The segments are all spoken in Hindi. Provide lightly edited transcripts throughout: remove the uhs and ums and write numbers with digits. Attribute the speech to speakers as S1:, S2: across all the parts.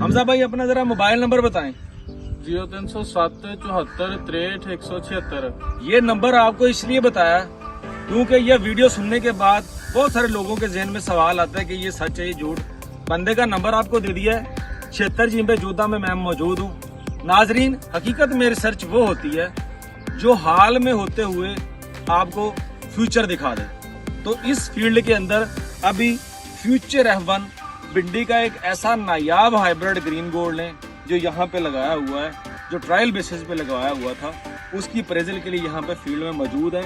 S1: हमजा भाई अपना जरा मोबाइल नंबर बताएं।
S2: 0307 74 63 176।
S1: ये नंबर आपको इसलिए बताया क्योंकि ये वीडियो सुनने के बाद बहुत सारे लोगों के जहन में सवाल आता है कि ये सच है ये झूठ। बंदे का नंबर आपको दे दिया है। 76 जिम्बे जोधा में मैं मौजूद हूँ। नाजरीन, हकीकत में रिसर्च वो होती है जो हाल में होते हुए आपको फ्यूचर दिखा दे। तो इस फील्ड के अंदर अभी फ्यूचर F1 भिंडी का एक ऐसा नायाब हाइब्रिड ग्रीन गोल्ड है जो यहाँ पे लगाया हुआ है, जो ट्रायल बेसिस पे लगाया हुआ था, उसकी अप्रेजल के लिए यहाँ पे फील्ड में मौजूद है।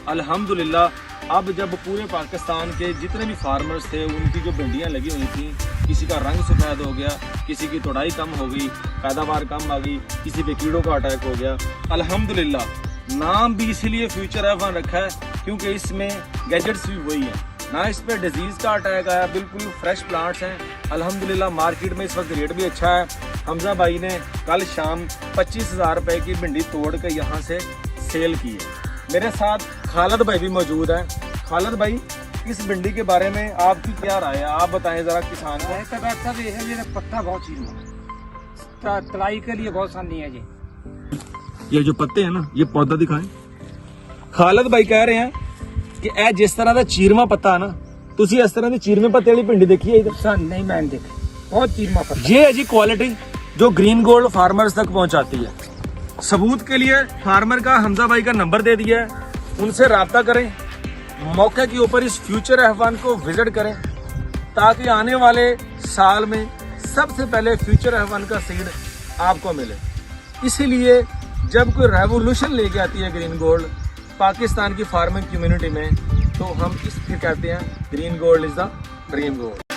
S1: अल्हम्दुलिल्लाह अब जब पूरे पाकिस्तान के जितने भी फार्मर्स थे उनकी जो भिंडियाँ लगी हुई थी, किसी का रंग सफ़ेद हो गया, किसी की तोड़ाई कम हो गई, पैदावार कम आ गई, किसी पे कीड़ों का अटैक हो गया, अल्हम्दुलिल्लाह नाम भी इसीलिए फ्यूचर F1 रखा है क्योंकि इसमें गैजेट्स भी वही हैं, ना इस पे डिजीज का अटैक आया, बिल्कुल फ्रेश प्लांट्स हैं। अल्हम्दुलिल्लाह मार्केट में इस वक्त रेट भी अच्छा है। हमजा भाई ने कल शाम 25,000 रुपए की भिंडी तोड़ के यहाँ से सेल की है। मेरे साथ खालिद भाई भी मौजूद हैं। खालिद भाई, इस भिंडी के बारे में आपकी क्या राय है, आप बताएं जरा किसान को।
S3: पत्ता बहुत चीज तलाई के लिए बहुत आसानी है जी।
S1: ये जो पत्ते हैं ना, ये पौधा दिखाएं। खालिद भाई कह रहे हैं कि ए जिस तरह का चीरवा पत्ता है ना, तुसी इस तरह की चीरवे पत्ते वाली भिंडी देखी है इधर?
S3: सन नहीं मैंने देखी, बहुत चीरमा पत्ता।
S1: ये है जी क्वालिटी जो ग्रीन गोल्ड फार्मर्स तक पहुंचाती है। सबूत के लिए फार्मर का हमजा भाई का नंबर दे दिया है, उनसे राब्ता करें, मौके के ऊपर इस फ्यूचर F1 को विजिट करें ताकि आने वाले साल में सबसे पहले फ्यूचर F1 का सीड आपको मिले। इसीलिए जब कोई रेवोल्यूशन लेके आती है ग्रीन गोल्ड पाकिस्तान की फार्मिंग कम्युनिटी में, तो हम इस फिर कहते हैं green gold is the dream gold.